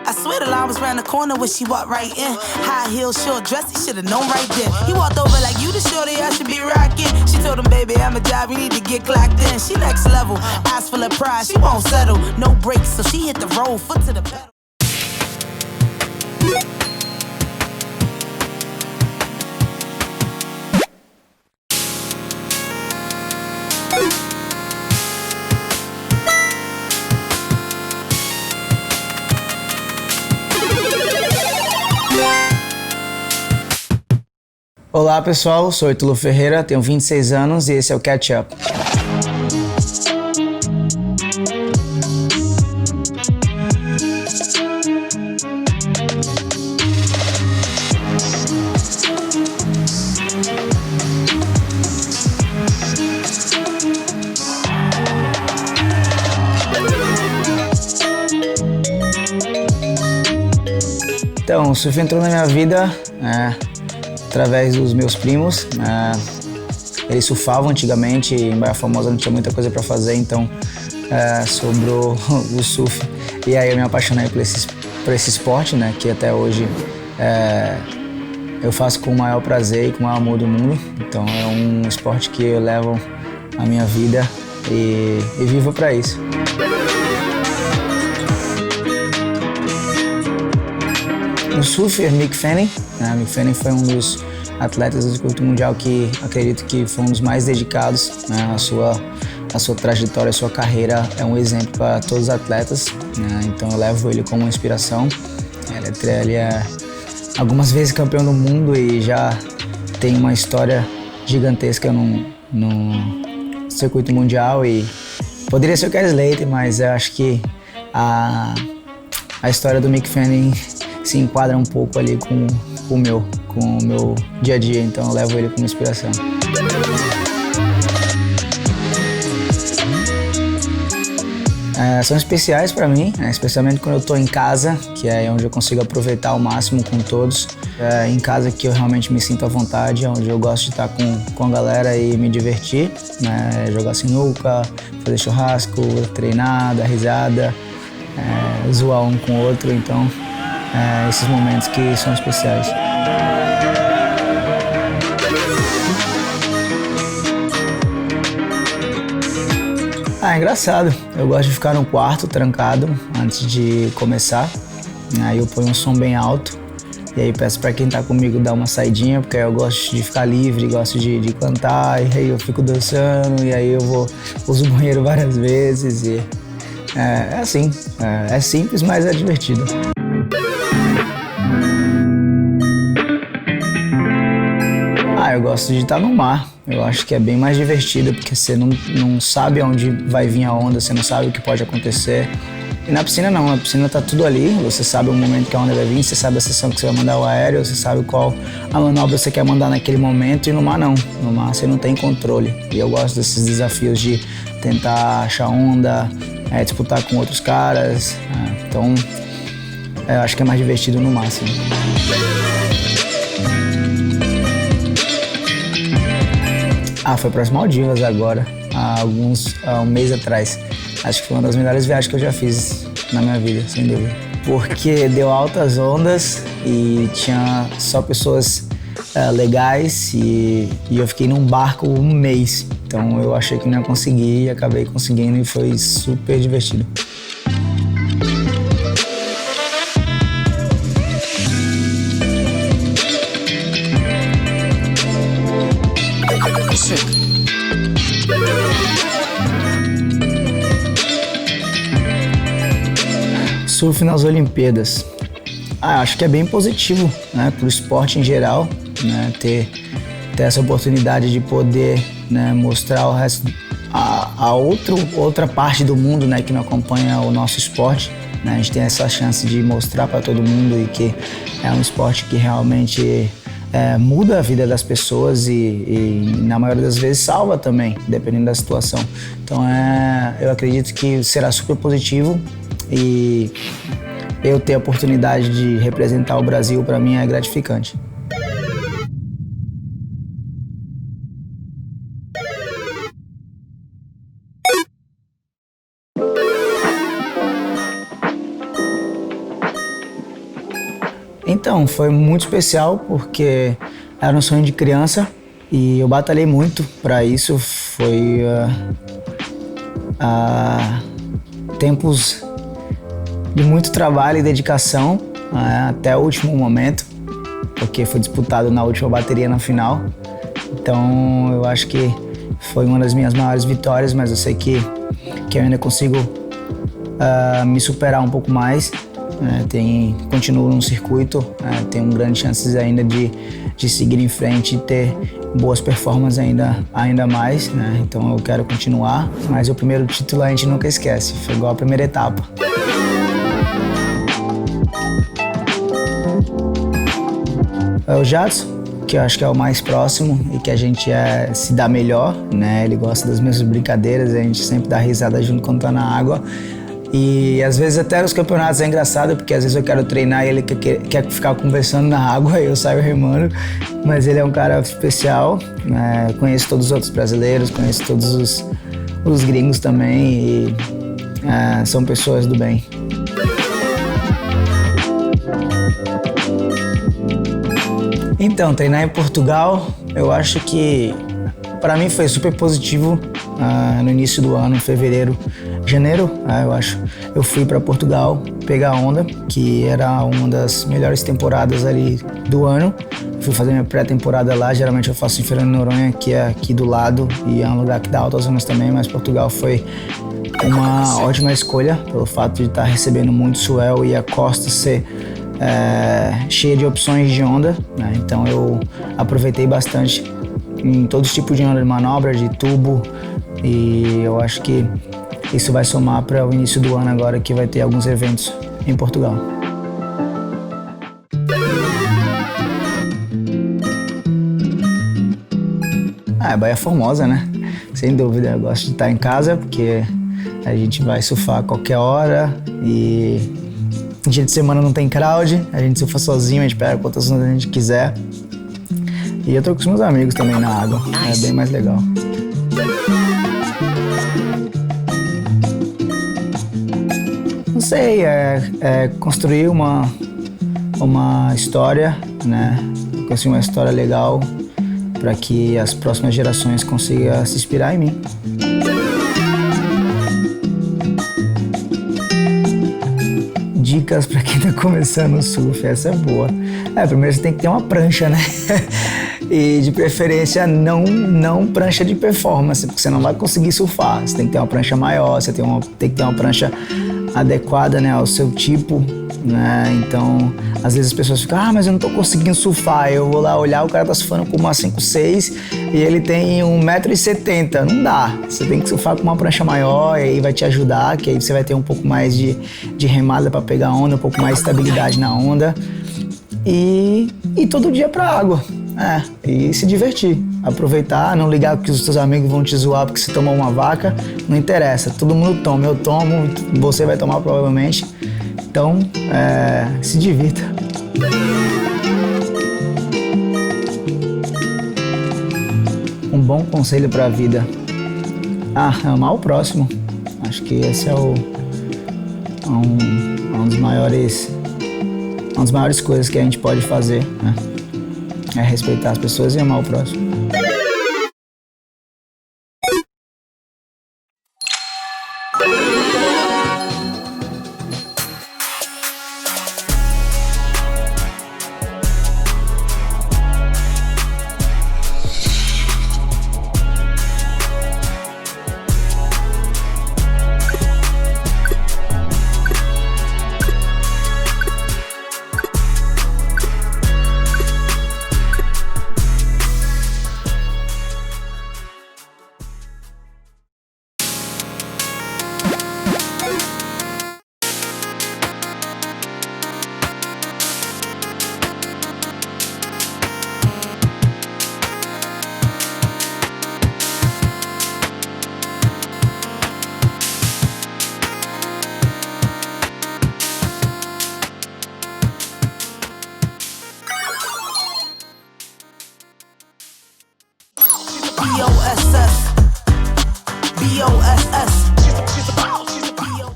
I swear the line was round the corner when she walked right in. High heels, short dress, he should've known right then. He walked over like, you the shorty I should be rocking. She told him, baby, I'm a job, you need to get clocked in. She next level, eyes full of pride, she won't settle. No brakes, so she hit the road, foot to the pedal. Olá pessoal, sou Itulo Ferreira, tenho 26 anos e esse é o Catch Up. Então, o surf entrou na minha vida através dos meus primos. Eles surfavam antigamente e em Baía Formosa não tinha muita coisa para fazer, então sobrou o surf. E aí eu me apaixonei por esse esporte, né, que até hoje eu faço com o maior prazer e com o maior amor do mundo. Então é um esporte que eu levo a minha vida e vivo para isso. O surfer Mick Fanning. Mick Fanning foi um dos atletas do circuito mundial que acredito que foi um dos mais dedicados. A sua trajetória, a sua carreira é um exemplo para todos os atletas. Então eu levo ele como inspiração. Ele é algumas vezes campeão do mundo e já tem uma história gigantesca no circuito mundial. E poderia ser o Kelly Slater, mas eu acho que a história do Mick Fanning se enquadra um pouco ali com o meu dia a dia, então eu levo ele como inspiração. São especiais para mim, especialmente quando eu estou em casa, que é onde eu consigo aproveitar ao máximo com todos. Em casa que eu realmente me sinto à vontade, onde eu gosto de estar com a galera e me divertir, jogar sinuca, fazer churrasco, treinar, dar risada, zoar um com o outro, então esses momentos que são especiais. É engraçado, eu gosto de ficar no quarto trancado antes de começar. Aí eu ponho um som bem alto e aí peço para quem tá comigo dar uma saidinha, porque aí eu gosto de ficar livre, gosto de cantar, e aí eu fico dançando, e aí eu uso o banheiro várias vezes e é assim, é simples, mas é divertido. Eu gosto de estar no mar. Eu acho que é bem mais divertido, porque você não sabe onde vai vir a onda, você não sabe o que pode acontecer. E na piscina não, na piscina tá tudo ali, você sabe o momento que a onda vai vir, você sabe a sessão que você vai mandar o aéreo, você sabe qual a manobra você quer mandar naquele momento, e no mar não. No mar você não tem controle. E eu gosto desses desafios de tentar achar onda, disputar com outros caras. Então, eu acho que é mais divertido no mar, sim. Foi para as Maldivas agora, há um mês atrás. Acho que foi uma das melhores viagens que eu já fiz na minha vida, sem dúvida. Porque deu altas ondas e tinha só pessoas legais e eu fiquei num barco um mês. Então eu achei que não ia conseguir e acabei conseguindo e foi super divertido. Surf nas Olimpíadas. Acho que é bem positivo, né, para o esporte em geral, né, ter essa oportunidade de poder, né, mostrar o resto, outra parte do mundo, né, que não acompanha o nosso esporte. Né, a gente tem essa chance de mostrar para todo mundo e que é um esporte que realmente muda a vida das pessoas e na maioria das vezes salva também, dependendo da situação. Então eu acredito que será super positivo e eu ter a oportunidade de representar o Brasil, para mim, é gratificante. Então, foi muito especial porque era um sonho de criança e eu batalhei muito para isso. Foi tempos de muito trabalho e dedicação até o último momento, porque foi disputado na última bateria na final. Então eu acho que foi uma das minhas maiores vitórias, mas eu sei que eu ainda consigo me superar um pouco mais. Continuo no circuito, tenho grandes chances ainda de seguir em frente e ter boas performances ainda mais, né? Então eu quero continuar, mas o primeiro título a gente nunca esquece, foi igual a primeira etapa. O Jadson, que eu acho que é o mais próximo e que a gente se dá melhor, né? Ele gosta das mesmas brincadeiras, a gente sempre dá risada junto quando tá na água. E às vezes até nos campeonatos é engraçado, porque às vezes eu quero treinar e ele quer ficar conversando na água e eu saio remando. Mas ele é um cara especial, né? Conheço todos os outros brasileiros, conheço todos os gringos também e são pessoas do bem. Então, treinar em Portugal, eu acho que para mim foi super positivo. No início do ano, em janeiro, eu acho, eu fui para Portugal pegar onda, que era uma das melhores temporadas ali do ano. Fui fazer minha pré-temporada lá, geralmente eu faço em Feira de Noronha, que é aqui do lado, e é um lugar que dá altas ondas também, mas Portugal foi uma ótima escolha, pelo fato de estar recebendo muito swell e a costa ser cheia de opções de onda, né? Então eu aproveitei bastante em todos os tipos de onda de manobra, de tubo, e eu acho que isso vai somar para o início do ano agora, que vai ter alguns eventos em Portugal. Baía Formosa, né? Sem dúvida, eu gosto de estar em casa porque a gente vai surfar a qualquer hora e dia de semana não tem crowd, a gente surfa sozinho, a gente pega quantas ondas a gente quiser. E eu tô com os meus amigos também na água, é bem mais legal. Não sei, construir uma história, né? Construir uma história legal para que as próximas gerações consigam se inspirar em mim. Dicas para quem tá começando o surf, essa é boa. Primeiro você tem que ter uma prancha, né? E de preferência não prancha de performance, porque você não vai conseguir surfar. Você tem que ter uma prancha maior, você tem que ter uma prancha adequada, né, ao seu tipo, né? Então, às vezes as pessoas ficam, mas eu não tô conseguindo surfar. Eu vou lá olhar, o cara tá surfando com uma 5'6" e ele tem 1,70 m. Não dá. Você tem que surfar com uma prancha maior e aí vai te ajudar, que aí você vai ter um pouco mais de remada para pegar onda, um pouco mais de estabilidade na onda. E todo dia pra água. E se divertir, aproveitar, não ligar que os seus amigos vão te zoar porque você tomou uma vaca, não interessa, todo mundo toma, eu tomo, você vai tomar provavelmente, então se divirta. Um bom conselho para a vida, amar o próximo, acho que esse é uma das maiores coisas que a gente pode fazer, né? É respeitar as pessoas e amar o próximo.